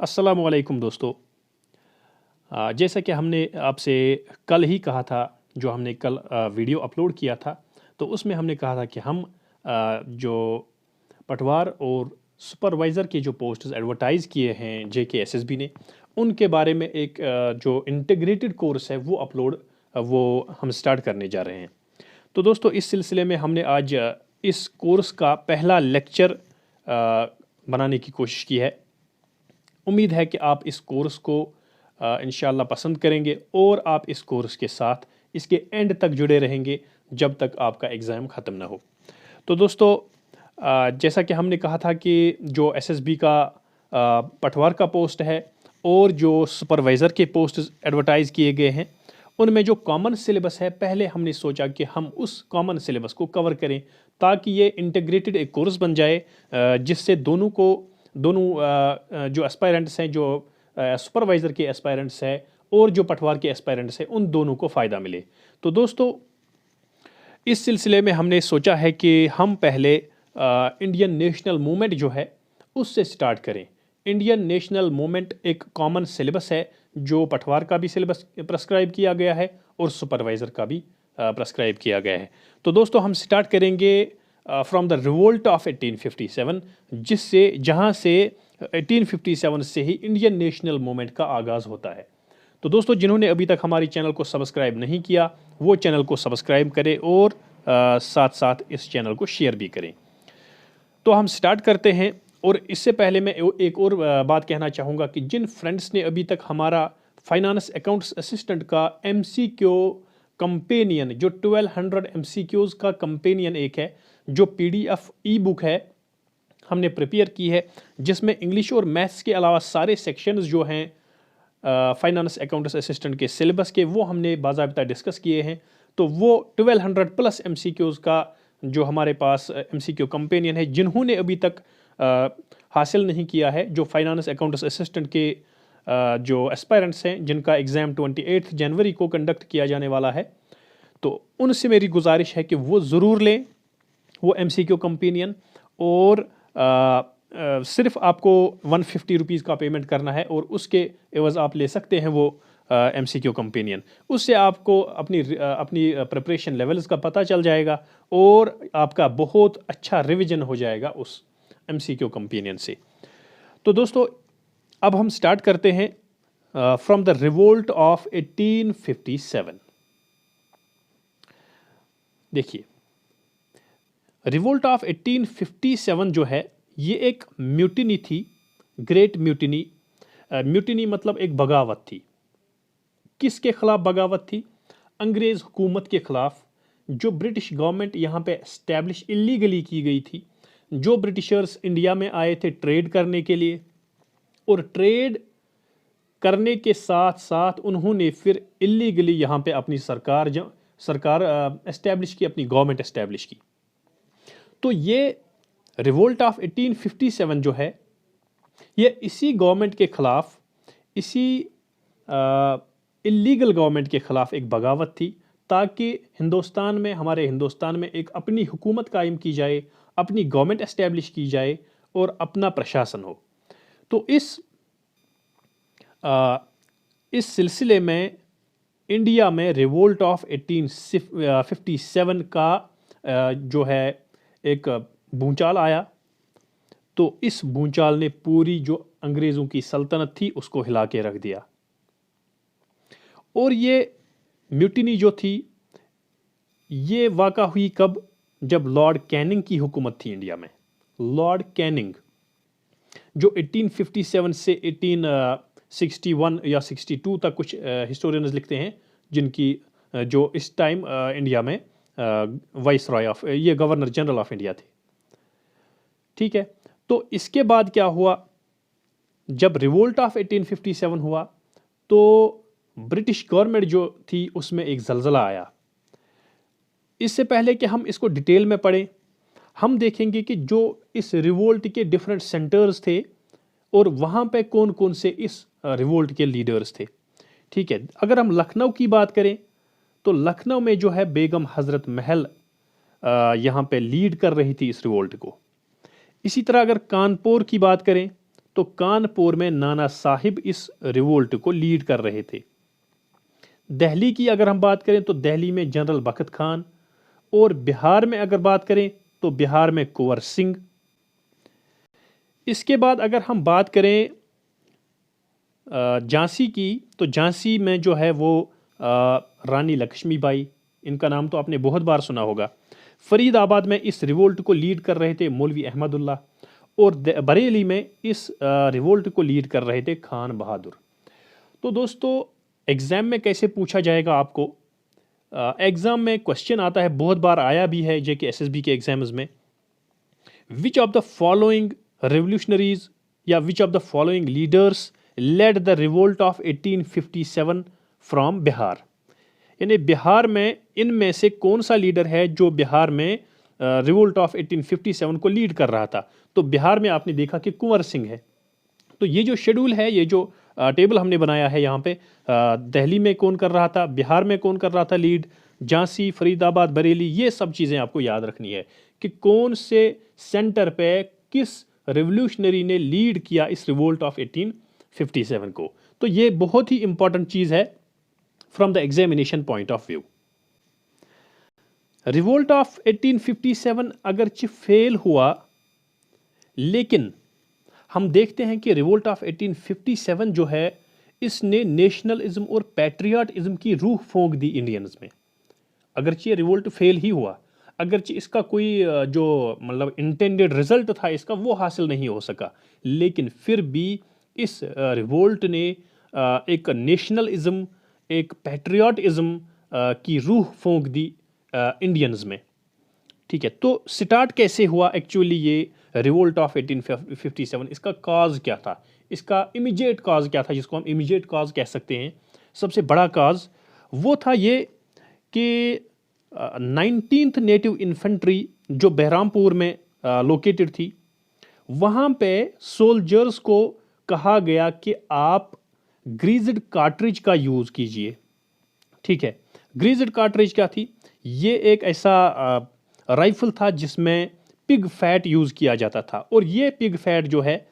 अस्सलामुअलैकुम दोस्तों। जैसा कि हमने आपसे कल ही कहा था, जो हमने कल वीडियो अपलोड किया था, तो उसमें हमने कहा था कि हम जो पटवार और सुपरवाइज़र के जो पोस्ट्स एडवर्टाइज़ किए हैं JKSSB ने, उनके बारे में एक जो इंटीग्रेटेड कोर्स है वो हम स्टार्ट करने जा रहे हैं। तो दोस्तों, इस सिलसिले में हमने आज इस कोर्स का पहला लेक्चर बनाने की कोशिश की है। उम्मीद है कि आप इस कोर्स को इंशाल्लाह पसंद करेंगे और आप इस कोर्स के साथ इसके एंड तक जुड़े रहेंगे जब तक आपका एग्ज़ाम ख़त्म ना हो। तो दोस्तों, जैसा कि हमने कहा था कि जो SSB का पटवार का पोस्ट है और जो सुपरवाइज़र के पोस्ट एडवर्टाइज़ किए गए हैं, उनमें जो कॉमन सिलेबस है, पहले हमने सोचा कि हम उस कॉमन सिलेबस को कवर करें ताकि ये इंटीग्रेटेड एक कोर्स बन जाए, जिससे दोनों जो एस्पायरेंट्स हैं, जो सुपरवाइज़र के एस्पायरेंट्स हैं और जो पटवार के एस्पायरेंट्स हैं, उन दोनों को फ़ायदा मिले। तो दोस्तों, इस सिलसिले में हमने सोचा है कि हम पहले इंडियन नेशनल मूवमेंट जो है उससे स्टार्ट करें। इंडियन नेशनल मूवमेंट एक कॉमन सिलेबस है जो पटवार का भी सिलेबस प्रेस्क्राइब किया गया है और सुपरवाइज़र का भी प्रेस्क्राइब किया गया है। तो दोस्तों, हम स्टार्ट करेंगे फ्रॉम द रिवोल्ट ऑफ 1857, जहाँ से 1857 से ही इंडियन नेशनल मूवमेंट का आगाज़ होता है। तो दोस्तों, जिन्होंने अभी तक हमारी चैनल को सब्सक्राइब नहीं किया, वो चैनल को सब्सक्राइब करें और साथ साथ इस चैनल को शेयर भी करें। तो हम स्टार्ट करते हैं। और इससे पहले मैं एक और बात कहना चाहूँगा कि जिन फ्रेंड्स ने अभी तक हमारा फाइनेंस अकाउंट्स असिस्टेंट का MCQ कंपेनियन, जो 1200 MCQs का कंपेनियन एक है, जो PDF ई बुक है, हमने प्रिपेयर की है, जिसमें इंग्लिश और मैथ्स के अलावा सारे सेक्शंस जो हैं फाइनेंस अकाउंट्स असिस्टेंट के सिलेबस के, वो हमने बाज़ाब्ता डिस्कस किए हैं। तो वो 1200 प्लस MCQs का जो हमारे पास MCQ कंपेनियन है, जिन्होंने अभी तक हासिल नहीं किया है, जो फाइनेंस अकाउंट्स असिस्टेंट के जो एस्पायरेंट्स हैं, जिनका एग्ज़ाम 28 जनवरी को कंडक्ट किया जाने वाला है, तो उनसे मेरी गुजारिश है कि वो ज़रूर लें वो MCQ कंपेनियन। और सिर्फ आपको 150 रुपीज़ का पेमेंट करना है और उसके एवज़ आप ले सकते हैं वो MCQ कंपेनियन। उससे आपको अपनी प्रिपरेशन लेवल्स का पता चल जाएगा और आपका बहुत अच्छा रिवीजन हो जाएगा उस MCQ कंपेनियन से। तो दोस्तों, अब हम स्टार्ट करते हैं फ्रॉम द रिवोल्ट ऑफ 1857। देखिए, रिवोल्ट ऑफ 1857 जो है, ये एक म्यूटिनी थी, ग्रेट म्यूटिनी। म्यूटिनी मतलब एक बगावत थी। किसके खिलाफ बगावत थी? अंग्रेज़ हुकूमत के ख़िलाफ़। जो ब्रिटिश गवर्नमेंट यहाँ पे इस्टेब्लिश इलीगली की गई थी, जो ब्रिटिशर्स इंडिया में आए थे ट्रेड करने के लिए, और ट्रेड करने के साथ साथ उन्होंने फिर इलीगली यहाँ पे अपनी सरकार इस्टेब्लिश की, अपनी गवर्नमेंट इस्टेब्लिश की। तो ये रिवोल्ट ऑफ 1857 जो है, ये इसी गवर्नमेंट के ख़िलाफ़, इसी इलीगल गवर्नमेंट के ख़िलाफ़ एक बगावत थी, ताकि हमारे हिंदुस्तान में एक अपनी हुकूमत कायम की जाए, अपनी गवर्नमेंट इस्टेब्लिश की जाए और अपना प्रशासन हो। तो इस सिलसिले में इंडिया में रिवोल्ट ऑफ 1857 का जो है एक भूचाल आया। तो इस भूचाल ने पूरी जो अंग्रेज़ों की सल्तनत थी उसको हिला के रख दिया। और ये म्यूटिनी जो थी, ये वाक़ा हुई कब? जब लॉर्ड कैनिंग की हुकूमत थी इंडिया में। लॉर्ड कैनिंग, जो 1857 से 1861 या 62 तक कुछ हिस्टोरियंस लिखते हैं, जिनकी जो इस टाइम इंडिया में ये गवर्नर जनरल ऑफ इंडिया थे। ठीक है। तो इसके बाद क्या हुआ? जब रिवोल्ट ऑफ 1857 हुआ तो ब्रिटिश गवर्नमेंट जो थी उसमें एक ज़लज़ला आया। इससे पहले कि हम इसको डिटेल में पढ़ें, हम देखेंगे कि जो इस रिवोल्ट के डिफरेंट सेंटर्स थे और वहाँ पे कौन कौन से इस रिवोल्ट के लीडर्स थे। ठीक है। अगर हम लखनऊ की बात करें तो लखनऊ में जो है बेगम हज़रत महल यहाँ पे लीड कर रही थी इस रिवोल्ट को। इसी तरह अगर कानपुर की बात करें तो कानपुर में नाना साहिब इस रिवोल्ट को लीड कर रहे थे। दिल्ली की अगर हम बात करें तो दिल्ली में जनरल बख्त खान, और बिहार में अगर बात करें तो बिहार में कुंवर सिंह। इसके बाद अगर हम बात करें झांसी की, तो झांसी में जो है वो रानी लक्ष्मीबाई, इनका नाम तो आपने बहुत बार सुना होगा। फरीदाबाद में इस रिवोल्ट को लीड कर रहे थे मौलवी अहमदुल्ला, और बरेली में इस रिवोल्ट को लीड कर रहे थे खान बहादुर। तो दोस्तों एग्ज़ाम में कैसे पूछा जाएगा आपको, एग्ज़ाम में क्वेश्चन आता है, बहुत बार आया भी है जेके एसएसबी के एग्जाम्स में, which of the following revolutionaries या which of the following leaders led the revolt of 1857 from Bihar. यानी बिहार में इनमें से कौन सा लीडर है जो बिहार में रिवोल्ट ऑफ 1857 को लीड कर रहा था। तो बिहार में आपने देखा कि कुंवर सिंह है। तो ये जो शेड्यूल है, ये जो टेबल हमने बनाया है यहाँ पे, दिल्ली में कौन कर रहा था, बिहार में कौन कर रहा था लीड, झांसी, फरीदाबाद, बरेली, ये सब चीज़ें आपको याद रखनी है कि कौन से सेंटर पे किस रेवोल्यूशनरी ने लीड किया इस रिवोल्ट ऑफ 1857 को। तो ये बहुत ही इंपॉर्टेंट चीज़ है from the examination point of view. Revolt of 1857 अगरचे फेल हुआ, लेकिन हम देखते हैं कि रिवोल्ट ऑफ 1857 जो है, इसने नेशनलिज्म और पैट्रियटिज्म की रूह फूंक दी इंडियंस में। अगरचे ये रिवोल्ट फेल ही हुआ, अगरचे इसका कोई जो मतलब इंटेंडेड रिजल्ट था इसका वो हासिल नहीं हो सका, लेकिन फिर भी इस रिवोल्ट ने एक नेशनलिज्म, एक पैट्रियटिज्म की रूह फूंक दी इंडियंस में। ठीक है, तो स्टार्ट कैसे हुआ एक्चुअली ये रिवोल्ट ऑफ 1857, इसका काज क्या था, इसका इमीडिएट काज क्या था, जिसको हम इमीडिएट काज कह सकते हैं। सबसे बड़ा काज वो था ये कि 19th नेटिव इन्फेंट्री जो बहरामपुर में लोकेटेड थी, वहाँ पे सोल्जर्स को कहा गया कि आप ग्रीज्ड कार्ट्रिज का यूज़ कीजिए। ठीक है, ग्रीज्ड कार्ट्रिज क्या थी, ये एक ऐसा राइफल था जिसमें पिग फैट यूज़ किया जाता था, और ये पिग फैट जो है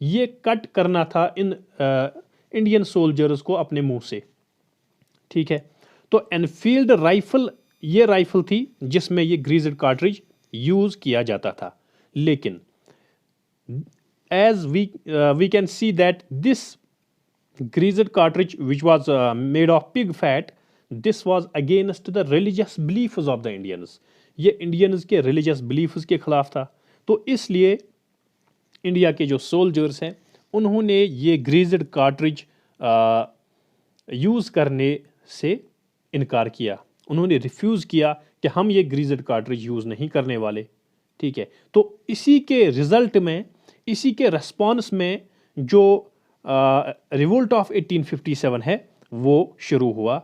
ये कट करना था इन इंडियन सोल्जर्स को अपने मुंह से। ठीक है, तो एनफील्ड राइफल ये राइफल थी जिसमें ये ग्रीज्ड कार्ट्रिज यूज़ किया जाता था। लेकिन as we can see that this greased cartridge which was made of pig fat, this was against the religious beliefs of the Indians. ये इंडियंस के रिलीजियस बिलीफ्स के खिलाफ था, तो इसलिए इंडिया के जो सोल्जर्स हैं उन्होंने ये ग्रीज्ड कार्ट्रिज यूज़ करने से इनकार किया, उन्होंने रिफ्यूज़ किया कि हम ये ग्रीज्ड कार्ट्रिज यूज़ नहीं करने वाले। ठीक है, तो इसी के रिज़ल्ट में, इसी के रेस्पॉन्स में जो रिवोल्ट ऑफ 1857 है वो शुरू हुआ,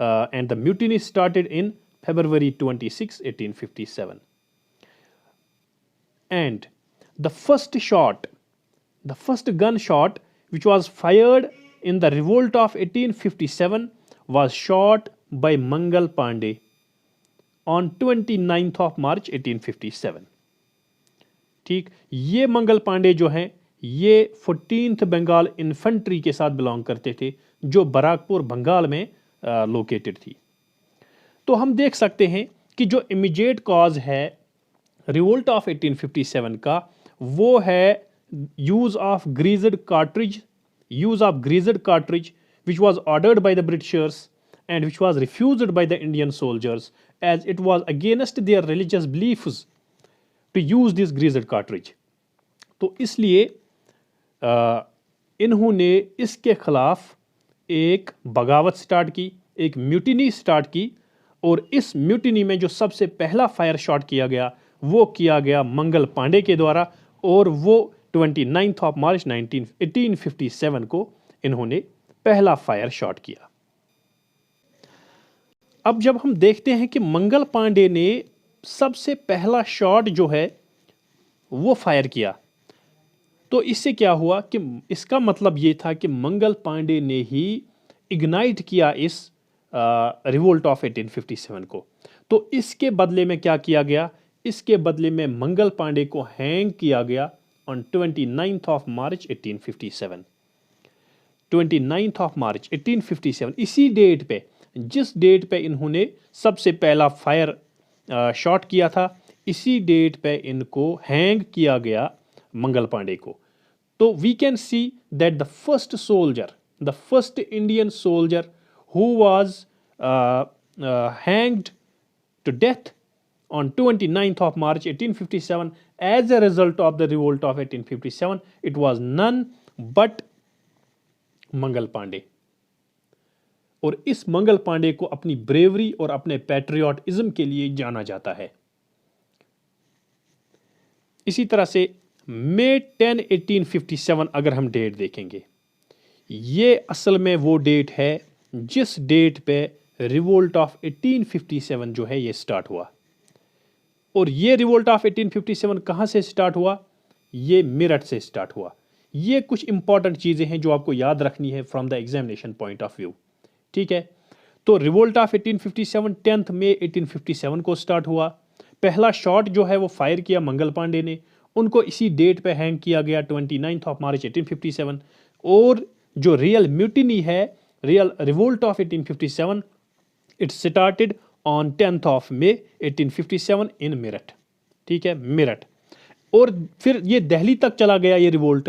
and the mutiny started in February 26, 1857. And the first gunshot which was fired in the revolt of 1857 was shot by Mangal Pandey on 29th of March 1857. ठीक, ये मंगल पांडे जो हैं ये 14th बंगाल इन्फेंट्री के साथ बिलोंग करते थे जो बराकपुर बंगाल में लोकेटेड थी। तो हम देख सकते हैं कि जो इमीडिएट कॉज है रिवोल्ट ऑफ 1857 का वो है use of greased cartridge, which was ordered by the Britishers and which was refused by the Indian soldiers as it was against their religious beliefs to use this greased cartridge. तो इसलिए इन्होंने इसके खिलाफ एक बगावत स्टार्ट की, एक mutiny start की, और इस म्यूटिनी में जो सबसे पहला फायर शॉट किया गया वो किया गया मंगल पांडे के द्वारा, और वो 29th of March 1857 को इन्होंने पहला फायर शॉट किया। अब जब हम देखते हैं कि मंगल पांडे ने सबसे पहला शॉट जो है वो फायर किया, तो इससे क्या हुआ कि इसका मतलब ये था कि मंगल पांडे ने ही इग्नाइट किया इस रिवोल्ट ऑफ 1857 को। तो इसके बदले में क्या किया गया, इसके बदले में मंगल पांडे को हैंग किया गया on 29th of March 1857। 29th of March 1857, इसी डेट पे, जिस डेट पे इन्होंने सबसे पहला फायर शॉट किया था, इसी डेट पे इनको हैंग किया गया मंगल पांडे को। तो we can see that the first soldier, the first Indian soldier who was hanged to death on 29th of March 1857 as a result of the revolt of 1857, it was none but Mangal Pandey. और इस मंगल पांडे को अपनी bravery और अपने patriotism के लिए जाना जाता है। इसी तरह से मई 10 1857 अगर हम डेट देखेंगे, ये असल में वो डेट है जिस डेट पे रिवोल्ट ऑफ 1857 जो है ये स्टार्ट हुआ। और ये रिवोल्ट ऑफ 1857 कहाँ से स्टार्ट हुआ? ये मेरठ से स्टार्ट हुआ। ये कुछ इंपॉर्टेंट चीज़ें हैं जो आपको याद रखनी है from the examination point of view, ठीक है। तो रिवोल्ट ऑफ 1857 10 मई 1857 को स्टार्ट हुआ। पहला शॉट जो है वो फायर किया मंगल पांडे ने, उनको इसी डेट पे हैंग किया गया 29 ऑफ मार्च 1857। और जो रियल म्यूटिनी है, real revolt of 1857, it started on 10th of May 1857 in Meerut, ठीक है, मेरठ। और फिर ये दिल्ली तक चला गया ये revolt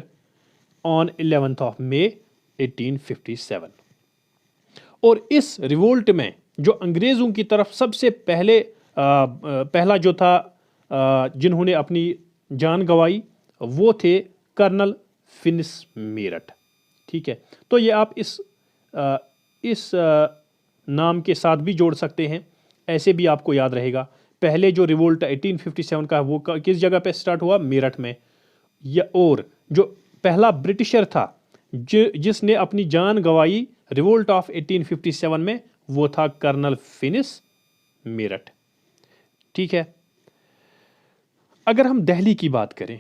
on 11th of May 1857। और इस रिवोल्ट में जो अंग्रेज़ों की तरफ सबसे पहला जो था जिन्होंने अपनी जान गंवाई वो थे कर्नल फिनिस मेरठ, ठीक है। तो ये आप इस नाम के साथ भी जोड़ सकते हैं, ऐसे भी आपको याद रहेगा। पहले जो रिवोल्ट 1857 का वो किस जगह पे स्टार्ट हुआ? मेरठ में। और जो पहला ब्रिटिशर था जिसने अपनी जान गंवाई रिवोल्ट ऑफ 1857 में, वो था कर्नल फिनिस मेरठ, ठीक है। अगर हम दिल्ली की बात करें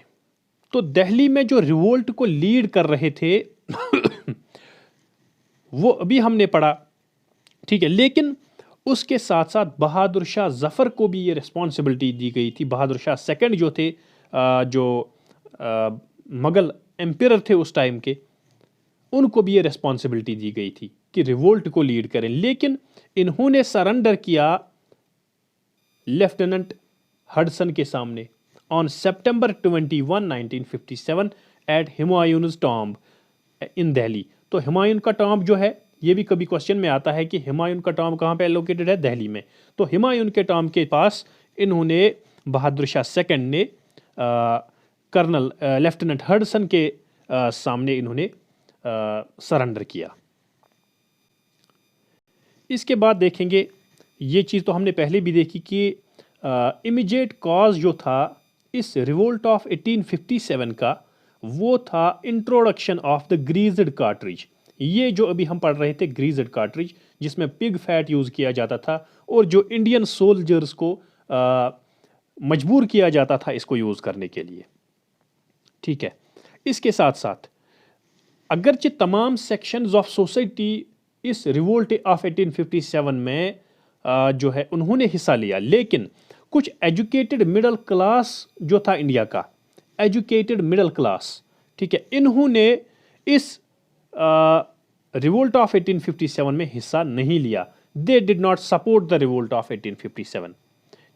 तो दिल्ली में जो रिवोल्ट को लीड कर रहे थे वो अभी हमने पढ़ा, ठीक है। लेकिन उसके साथ साथ बहादुर शाह जफर को भी ये रिस्पॉन्सिबिलिटी दी गई थी। बहादुर शाह सेकंड जो थे, जो मुगल एम्पियर थे उस टाइम के, उनको भी ये रिस्पॉन्सिबिलिटी दी गई थी कि रिवोल्ट को लीड करें। लेकिन इन्होंने सरेंडर किया लेफ्टिनेंट हडसन के सामने on September 21 1957 at Humayun's tomb in Delhi. तो हुमायूं का टॉम्ब जो है, ये भी कभी क्वेश्चन में आता है कि हुमायूं का टॉम्ब कहाँ पे लोकेटेड है? दिल्ली में। तो हुमायूं के टॉम्ब के पास इन्होंने बहादुर शाह सेकंड ने कर्नल लेफ्टिनेंट हडसन के सामने इन्होंने सरेंडर किया। इसके बाद देखेंगे, ये चीज़ तो हमने पहले भी देखी कि इमीडिएट कॉज जो था इस रिवोल्ट ऑफ 1857 का, वो था इंट्रोडक्शन ऑफ द ग्रीज्ड कार्ट्रिज। ये जो अभी हम पढ़ रहे थे ग्रीज्ड कार्ट्रिज, जिसमें पिग फैट यूज़ किया जाता था और जो इंडियन सोल्जर्स को मजबूर किया जाता था इसको यूज़ करने के लिए, ठीक है। इसके साथ साथ अगरचे तमाम सेक्शंस ऑफ सोसाइटी इस रिवोल्ट ऑफ 1857 में जो है उन्होंने हिस्सा लिया, लेकिन कुछ एजुकेटेड मिडिल क्लास जो था इंडिया का, एजुकेटेड मिडिल क्लास, ठीक है, इन्होंने इस रिवोल्ट ऑफ 1857 में हिस्सा नहीं लिया। They did not support the revolt of 1857,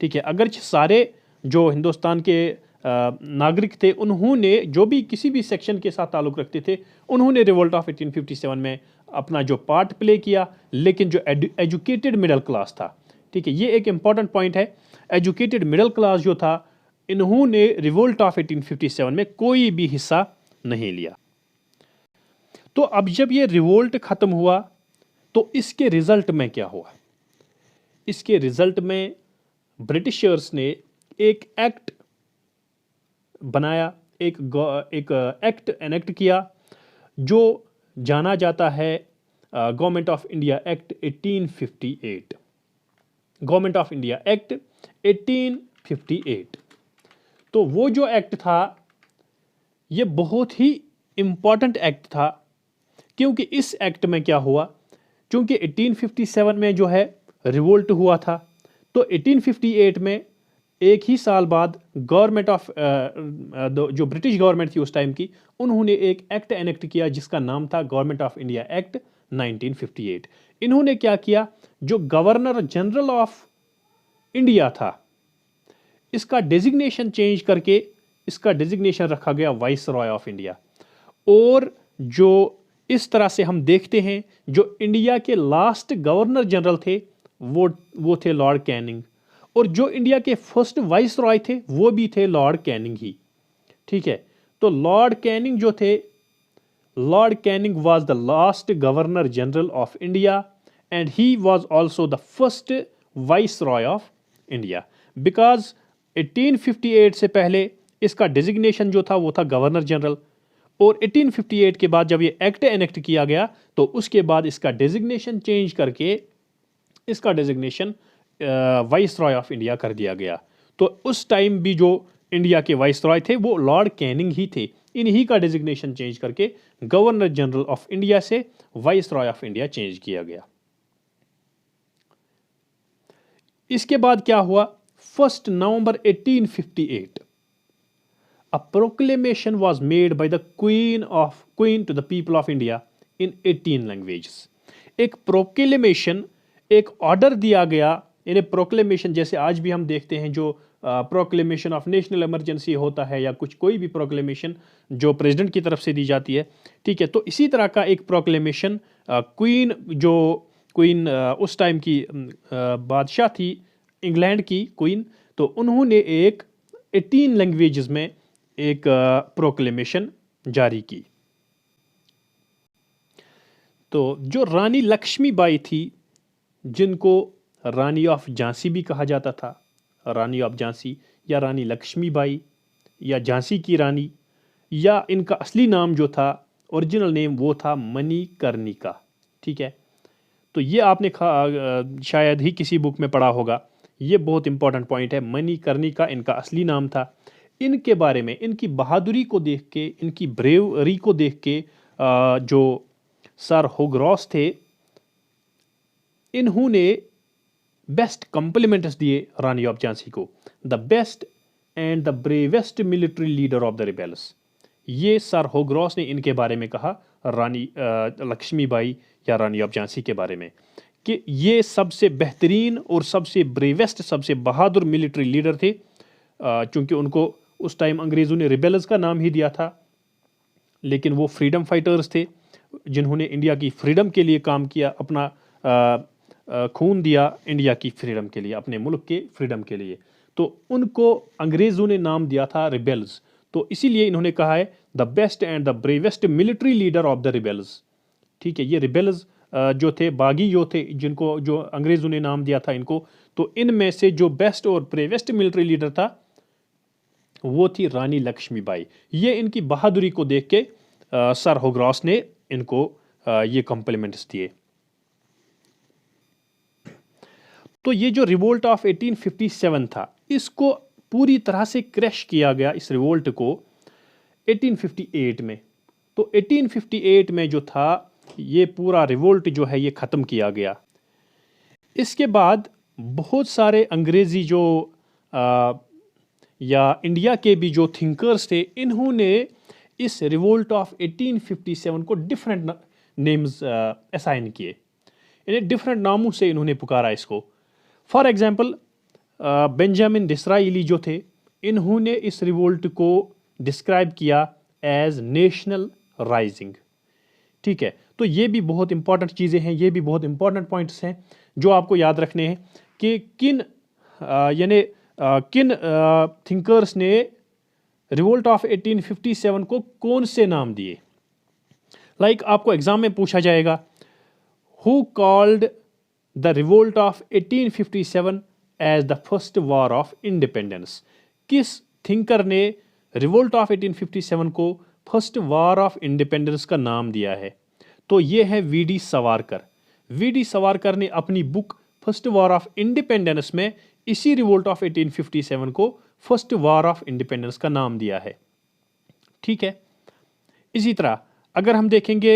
ठीक है। अगर सारे जो हिंदुस्तान के नागरिक थे, उन्होंने जो भी किसी भी सेक्शन के साथ ताल्लुक़ रखते थे, उन्होंने रिवोल्ट ऑफ 1857 में अपना जो पार्ट प्ले किया। लेकिन जो एजुकेटेड मिडिल क्लास था, ठीक है, ये एक इम्पॉर्टेंट पॉइंट है, एजुकेटेड मिडिल क्लास जो था, इन्होंने रिवोल्ट ऑफ 1857 में कोई भी हिस्सा नहीं लिया। तो अब जब ये रिवोल्ट ख़त्म हुआ तो इसके रिज़ल्ट में क्या हुआ? इसके रिज़ल्ट में ब्रिटिशर्स ने एक एक्ट बनाया, एक एक्ट एनेक्ट किया जो जाना जाता है government of India act 1858। Government of India act 1858। तो वो जो एक्ट था ये बहुत ही इम्पॉर्टेंट एक्ट था, क्योंकि इस एक्ट में क्या हुआ, क्योंकि 1857 में जो है रिवोल्ट हुआ था, तो 1858 में एक ही साल बाद गवर्नमेंट ऑफ जो ब्रिटिश गवर्नमेंट थी उस टाइम की, उन्होंने एक एक्ट एनेक्ट किया जिसका नाम था गवर्नमेंट ऑफ इंडिया एक्ट 1958। इन्होंने क्या किया, जो गवर्नर जनरल ऑफ इंडिया था इसका डेजिग्नेशन चेंज करके इसका डेजिग्नेशन रखा गया वाइस रॉय ऑफ इंडिया। और जो इस तरह से हम देखते हैं, जो इंडिया के लास्ट गवर्नर जनरल थे वो थे लॉर्ड कैनिंग, और जो इंडिया के फर्स्ट वाइस रॉय थे वो भी थे लॉर्ड कैनिंग ही। ठीक है, तो लॉर्ड कैनिंग जो थे, Lord Canning was the last governor general of India and he was also the first vice Roy of India. Because 1858 से पहले इसका डेजिग्नेशन जो था वो था गवर्नर जनरल, और 1858 के बाद जब ये एक्ट एनेक्ट किया गया तो उसके बाद इसका डेजिग्नेशन चेंज करके इसका designation vice Roy of India कर दिया गया। तो उस टाइम भी जो इंडिया के वाइस रॉय थे वो लॉर्ड कैनिंग ही थे। इन्हीं का डेजिग्नेशन चेंज करके गवर्नर जनरल ऑफ इंडिया से vice Roy of India change किया गया। इसके बाद क्या हुआ, 1 नवंबर 1858 a proclamation was made by the queen to the people of India in 18 languages। एक प्रोक्लेमेशन, एक ऑर्डर दिया गया। इन्हें प्रोक्लेमेशन जैसे आज भी हम देखते हैं, जो प्रोक्लेमेशन ऑफ नेशनल इमरजेंसी होता है या कोई भी प्रोक्लेमेशन जो प्रेसिडेंट की तरफ से दी जाती है, ठीक है, तो इसी तरह का एक प्रोक्लेमेशन क्वीन उस टाइम की बादशाह थी इंग्लैंड की क्वीन, तो उन्होंने एक 18 लैंग्वेजेस में एक प्रोक्लेमेशन जारी की। तो जो रानी लक्ष्मीबाई थी, जिनको रानी ऑफ झांसी भी कहा जाता था, रानी ऑफ झांसी या रानी लक्ष्मीबाई या झांसी की रानी, या इनका असली नाम जो था, ओरिजिनल नेम, वो था मणिकर्णिका। ठीक है, तो ये आपने शायद ही किसी बुक में पढ़ा होगा। ये बहुत इंपॉर्टेंट पॉइंट है, मणिकर्णिका इनका असली नाम था। इनके बारे में, इनकी बहादुरी को देख के, इनकी ब्रेवरी को देख के जो सर होगरॉस थे, इन्होंने बेस्ट कॉम्प्लीमेंट्स दिए रानी ऑफ झांसी को, the best and the bravest military leader of the rebels. ये सर होगरॉस ने इनके बारे में कहा, रानी लक्ष्मीबाई या रानी ऑफ झांसी के बारे में, कि ये सबसे बेहतरीन और सबसे ब्रेवेस्ट, सबसे बहादुर मिलिट्री लीडर थे। चूंकि उनको उस टाइम अंग्रेज़ों ने रिबेल्स का नाम ही दिया था, लेकिन वो फ्रीडम फाइटर्स थे जिन्होंने इंडिया की फ्रीडम के लिए काम किया, अपना खून दिया इंडिया की फ्रीडम के लिए, अपने मुल्क के फ्रीडम के लिए। तो उनको अंग्रेज़ों ने नाम दिया था रिबेल्स। तो इसीलिए इन्होंने कहा है the best and the bravest military leader of the rebels. ठीक है, ये रिबेल्स जो थे, बागी जो थे, जिनको जो अंग्रेज़ों ने नाम दिया था इनको, तो इनमें से जो बेस्ट और ब्रेवेस्ट मिलिट्री लीडर था वो थी रानी लक्ष्मीबाई। ये इनकी बहादुरी को देख के सर होगरॉस ने इनको ये कॉम्प्लीमेंट्स दिए। तो ये जो रिवोल्ट ऑफ 1857 था, इसको पूरी तरह से क्रैश किया गया, इस रिवोल्ट को 1858 में। तो 1858 में जो था, ये पूरा रिवोल्ट जो है ये ख़त्म किया गया। इसके बाद बहुत सारे अंग्रेज़ी जो या इंडिया के भी जो थिंकर्स थे, इन्होंने इस रिवोल्ट ऑफ 1857 को डिफरेंट नेम्स असाइन किए, इन्हें डिफरेंट नामों से इन्होंने पुकारा इसको। फॉर एग्जांपल बेंजामिन डिसराइली जो थे, इन्होंने इस रिवोल्ट को डिस्क्राइब किया एज नेशनल राइजिंग। ठीक है, तो ये भी बहुत इंपॉर्टेंट चीज़ें हैं, ये भी बहुत इंपॉर्टेंट पॉइंट्स हैं जो आपको याद रखने हैं कि किन थिंकर्स ने रिवोल्ट ऑफ 1857 को कौन से नाम दिए। लाइक आपको एग्जाम में पूछा जाएगा, who called the revolt of 1857 as the first war of independence. किस थिंकर ने रिवोल्ट ऑफ 1857 को फर्स्ट वॉर ऑफ इंडिपेंडेंस का नाम दिया है? तो ये है वी.डी. सावरकर। वी.डी. सावरकर ने अपनी book first war of independence में इसी रिवोल्ट ऑफ 1857 को फर्स्ट वॉर ऑफ इंडिपेंडेंस का नाम दिया है। ठीक है, इसी तरह अगर हम देखेंगे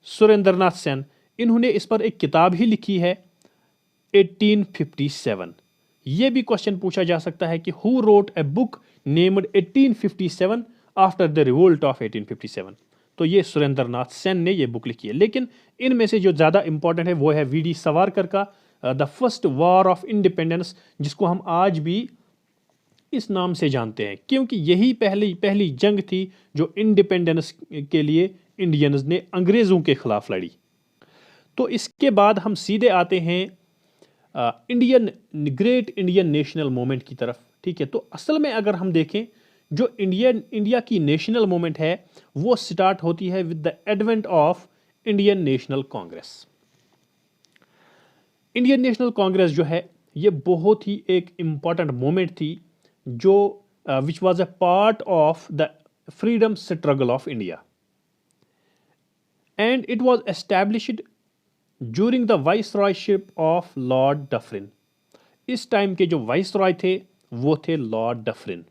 सुरेंद्रनाथ सेन, इन्होंने इस पर एक किताब ही लिखी है 1857, ये भी क्वेश्चन पूछा जा सकता है कि who wrote a book named 1857 after the revolt of 1857। तो ये सुरेंद्र नाथ सेन ने ये बुक लिखी है। लेकिन इनमें से जो ज़्यादा इंपॉर्टेंट है वो है वी.डी. सावरकर का the first war of independence, जिसको हम आज भी इस नाम से जानते हैं, क्योंकि यही पहली जंग थी जो इंडिपेंडेंस के लिए इंडियंस ने अंग्रेज़ों के खिलाफ लड़ी। तो इसके बाद हम सीधे आते हैं ग्रेट इंडियन नेशनल मूवमेंट की तरफ। ठीक है, तो असल में अगर हम देखें, जो इंडिया की नेशनल मूवमेंट है वो स्टार्ट होती है with the advent of Indian national Congress. Indian national Congress जो है ये बहुत ही एक इम्पॉर्टेंट मूवमेंट थी, जो which was a part of the freedom struggle of India, and it was established during the viceroyship of lord Dufferin. इस टाइम के जो वाइसरॉय थे वो थे लॉर्ड डफरिन।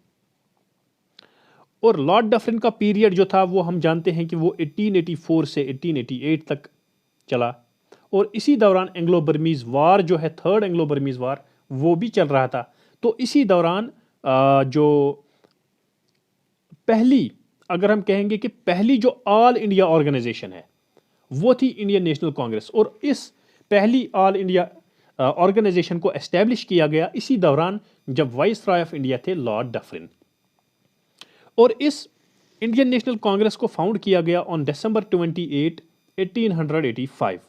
और लॉर्ड डफरिन का पीरियड जो था वो हम जानते हैं कि वो 1884 से 1888 तक चला। और इसी दौरान एंग्लो बर्मीज़ वार जो है, थर्ड एंग्लो बर्मीज़ वार, वो भी चल रहा था। तो इसी दौरान जो पहली, अगर हम कहेंगे कि पहली जो ऑल इंडिया ऑर्गेनाइजेशन है वो थी इंडियन नेशनल कांग्रेस। और इस पहली ऑल इंडिया ऑर्गेनाइजेशन को एस्टेब्लिश किया गया इसी दौरान जब वाइसरॉय ऑफ इंडिया थे लॉर्ड डफरिन। और इस इंडियन नेशनल कांग्रेस को फाउंड किया गया ऑन दिसंबर 28, 1885।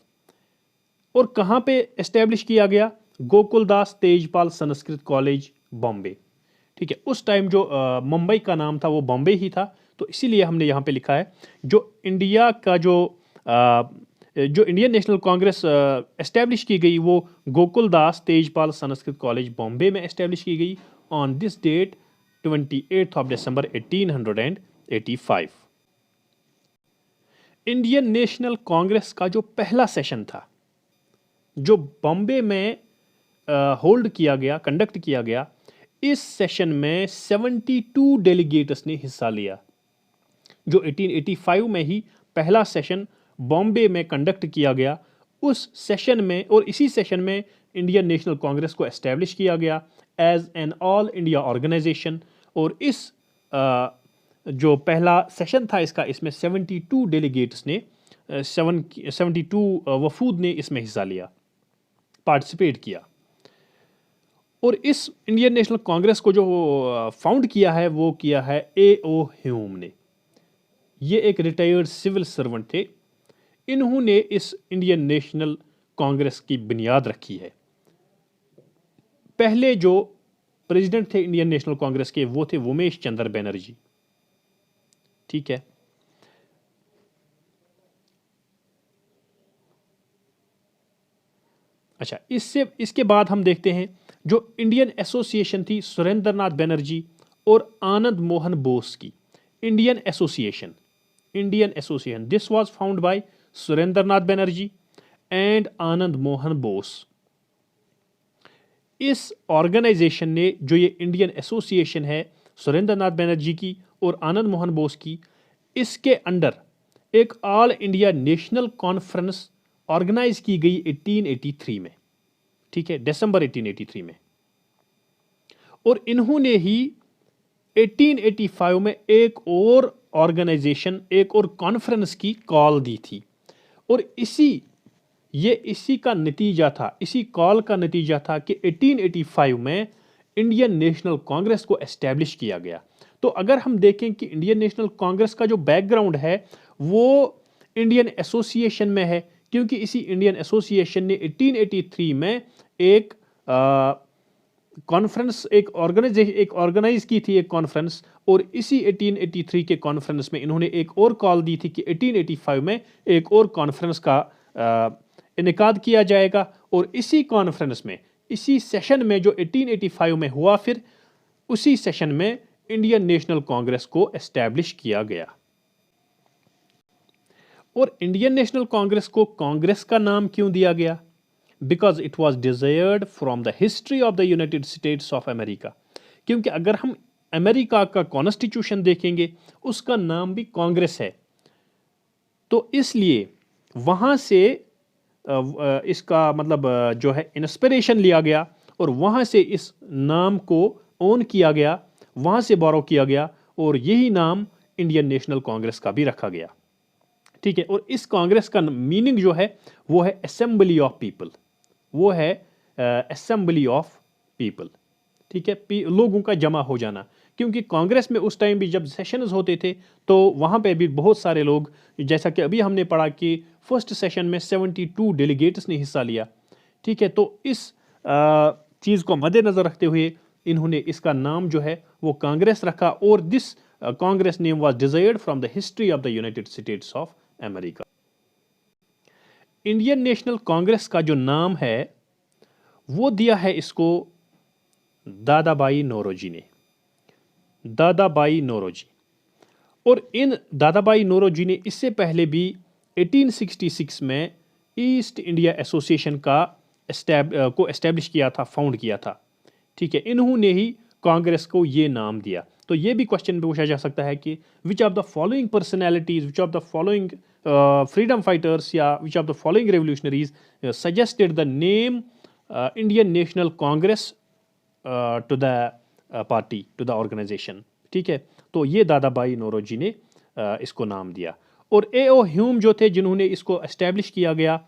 और कहाँ पे एस्टेब्लिश किया गया? गोकुलदास तेजपाल संस्कृत कॉलेज, बॉम्बे। ठीक है, उस टाइम जो मुंबई का नाम था वो बॉम्बे ही था, तो इसीलिए हमने यहाँ पे लिखा है जो इंडिया का जो इंडियन नेशनल कांग्रेस एस्टेब्लिश की गई वो गोकुलदास तेजपाल संस्कृत कॉलेज बॉम्बे में एस्टेब्लिश की गई on this date 28 of December 1885। Indian national Congress का जो पहला सेशन था जो बॉम्बे में होल्ड किया गया, कंडक्ट किया गया, इस सेशन में 72 डेलीगेट्स ने हिस्सा लिया। जो 1885 में ही पहला सेशन बॉम्बे में कंडक्ट किया गया, उस सेशन में और इसी सेशन में इंडियन नेशनल कांग्रेस को एस्टेब्लिश किया गया as an all India organisation. और इस जो पहला सेशन था इसका, इसमें 72 डेलीगेट्स ने 72 वफूद ने इसमें हिस्सा लिया, पार्टिसिपेट किया। और इस इंडियन नेशनल कांग्रेस को जो फाउंड किया है वो किया है A.O. ह्यूम ने। ये एक रिटायर्ड सिविल सर्वेंट थे। इन्होंने इस इंडियन नेशनल कांग्रेस की बुनियाद रखी है। पहले जो प्रेसिडेंट थे इंडियन नेशनल कांग्रेस के वो थे उमेश चंद्र बनर्जी। ठीक है, अच्छा, इसके बाद हम देखते हैं जो इंडियन एसोसिएशन थी सुरेंद्र नाथ बनर्जी और आनंद मोहन बोस की। Indian association, this was found by Surendra Nath Banerjee and Anand Mohan Bose. इस ऑर्गेनाइजेशन ने, जो ये इंडियन एसोसिएशन है सुरेंद्र नाथ बनर्जी की और आनंद मोहन बोस की, इसके अंडर एक all India national conference organise की गई 1883 में। ठीक है, दिसंबर 1883 में। और इन्होंने ही 1885 में एक और ऑर्गेनाइजेशन, एक और कॉन्फ्रेंस की कॉल दी थी। और इसी का नतीजा था, इसी कॉल का नतीजा था कि 1885 में इंडियन नेशनल कांग्रेस को एस्टेब्लिश किया गया। तो अगर हम देखें कि इंडियन नेशनल कांग्रेस का जो बैकग्राउंड है वो इंडियन एसोसिएशन में है, क्योंकि इसी इंडियन एसोसिएशन ने 1883 में एक कॉन्फ्रेंस, एक ऑर्गेनाइज की थी एक कॉन्फ्रेंस। और इसी 1883 के कॉन्फ्रेंस में इन्होंने एक और कॉल दी थी कि 1885 में एक और कॉन्फ्रेंस का इनेकाद किया जाएगा। और इसी कॉन्फ्रेंस में, इसी सेशन में जो 1885 में हुआ, फिर उसी सेशन में इंडियन नेशनल कांग्रेस को एस्टैब्लिश किया गया। और इंडियन नेशनल कांग्रेस को कांग्रेस का नाम क्यों दिया गया? Because it was desired from the history of the United states of America. क्योंकि अगर हम अमेरिका का कॉन्स्टिट्यूशन देखेंगे उसका नाम भी कांग्रेस है, तो इसलिए वहाँ से इसका मतलब जो है इंस्पिरेशन लिया गया और वहाँ से इस नाम को ओन किया गया, वहाँ से बोरो किया गया और यही नाम इंडियन नेशनल कांग्रेस का भी रखा गया। ठीक है, और इस कांग्रेस का मीनिंग जो है वो है असेंबली ऑफ पीपल, वो है असेंबली ऑफ पीपल। ठीक है, लोगों का जमा हो जाना, क्योंकि कांग्रेस में उस टाइम भी जब सेशंस होते थे तो वहाँ पे भी बहुत सारे लोग, जैसा कि अभी हमने पढ़ा कि फर्स्ट सेशन में 72 डेलीगेट्स ने हिस्सा लिया। ठीक है, तो इस चीज़ को मद्देनज़र रखते हुए इन्होंने इसका नाम जो है वो कांग्रेस रखा, और this Congress name was desired from the history of the United states of America. Indian national Congress का जो नाम है वो दिया है इसको दादाबाई नौरोजी ने, दादाबाई नौरोजी। और इन दादाबाई नौरोजी ने इससे पहले भी 1866 में ईस्ट इंडिया एसोसिएशन का एस्टेब्लिश किया था, फाउंड किया था। ठीक है, इन्होंने ही कांग्रेस को ये नाम दिया। तो ये भी क्वेश्चन पूछा जा सकता है कि which of the following personalities, which of the following freedom fighters या which of the following revolutionaries suggested the name Indian national Congress to the party, to the organization. ठीक है, तो ये दादाबाई नौरोजी ने इसको नाम दिया। और A.O. ह्यूम जो थे जिन्होंने इसको एस्टेब्लिश किया गया,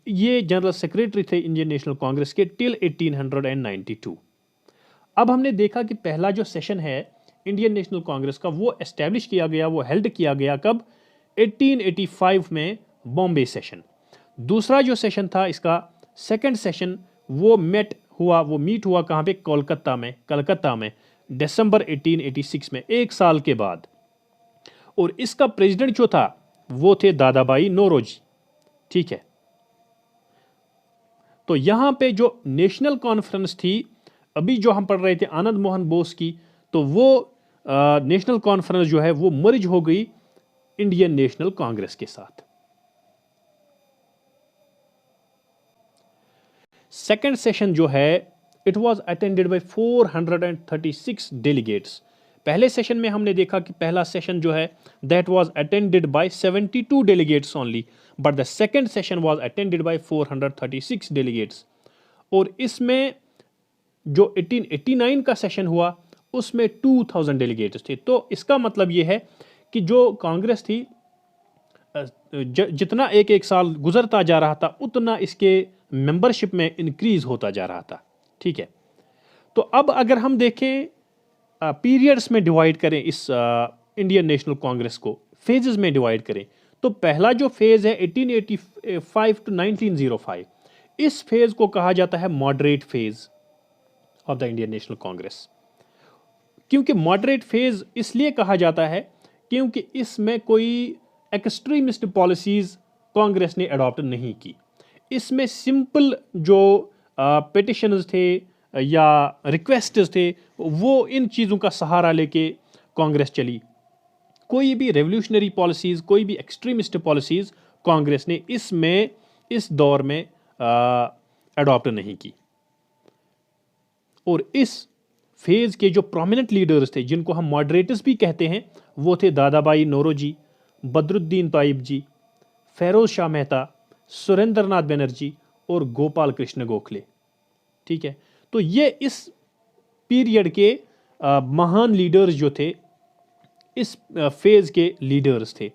ये जनरल सेक्रेटरी थे इंडियन नेशनल कांग्रेस के टिल 1892। अब हमने देखा कि पहला जो सेशन है इंडियन नेशनल कांग्रेस का वो एस्टेब्लिश किया गया, वो हेल्ड किया गया कब? 1885 में बॉम्बे सेशन। दूसरा जो सेशन था इसका सेकंड सेशन वो मीट हुआ कहाँ पे? कलकत्ता में दिसंबर 1886 में, एक साल के बाद। और इसका प्रेसिडेंट जो था वो थे दादाबाई नौरोजी। ठीक है, तो यहां पे जो नेशनल कॉन्फ्रेंस थी अभी जो हम पढ़ रहे थे आनंद मोहन बोस की, तो वो नेशनल कॉन्फ्रेंस जो है वो मर्ज हो गई इंडियन नेशनल कांग्रेस के साथ। सेकंड सेशन जो है it was attended by 436 delegates. पहले सेशन में हमने देखा कि पहला सेशन जो है that was attended by 72 delegates only, but the second session was attended by 436 delegates. और इसमें जो 1889 का सेशन हुआ उसमें 2000 डेलीगेट्स थे। तो इसका मतलब ये है कि जो कांग्रेस थी जितना एक एक साल गुजरता जा रहा था उतना इसके मेंबरशिप में इंक्रीज होता जा रहा था। ठीक है, तो अब अगर हम देखें पीरियड्स में डिवाइड करें इस इंडियन नेशनल कांग्रेस को, फेजेस में डिवाइड करें, तो पहला जो फेज है 1885 टू 1905, इस फेज को कहा जाता है moderate phase of the Indian national Congress. क्योंकि मॉडरेट फेज इसलिए कहा जाता है क्योंकि इसमें कोई एक्सट्रीमिस्ट पॉलिसीज कांग्रेस ने अडॉप्ट नहीं की। इसमें सिंपल जो पिटिशंस थे या रिक्वेस्ट्स थे वो इन चीज़ों का सहारा लेके कांग्रेस चली। कोई भी रेवोल्यूशनरी पॉलिसीज़, कोई भी एक्सट्रीमिस्ट पॉलिसीज़ कांग्रेस ने इस दौर में अडॉप्ट नहीं की। और इस फेज के जो प्रोमिनेंट लीडर्स थे जिनको हम मॉडरेटर्स भी कहते हैं वो थे दादाबाई नौरोजी, बदरुद्दीन ताइब जी, फेरोज शाह मेहता, सुरेंद्रनाथ बनर्जी और गोपाल कृष्ण गोखले। ठीक है, तो ये इस पीरियड के महान लीडर्स जो थे, इस फेज के लीडर्स थे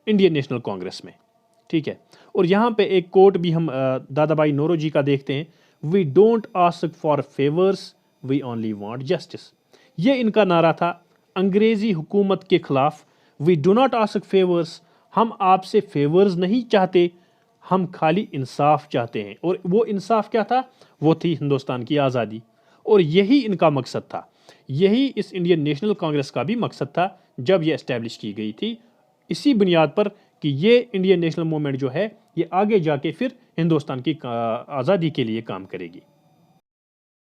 इंडियन नेशनल कांग्रेस में। ठीक है, और यहाँ पे एक कोट भी हम दादाबाई नौरोजी का देखते हैं, we don't ask for favours, we only want justice. ये इनका नारा था अंग्रेजी हुकूमत के खिलाफ। We do not ask favours, हम आपसे फेवर्स नहीं चाहते, हम खाली इंसाफ चाहते हैं। और वो इंसाफ क्या था? वो थी हिंदुस्तान की आज़ादी। और यही इनका मकसद था, यही इस इंडियन नेशनल कांग्रेस का भी मकसद था जब ये एस्टेब्लिश की गई थी, इसी बुनियाद पर कि ये इंडियन नेशनल मूवमेंट जो है ये आगे जाके फिर हिंदुस्तान की आज़ादी के लिए काम करेगी।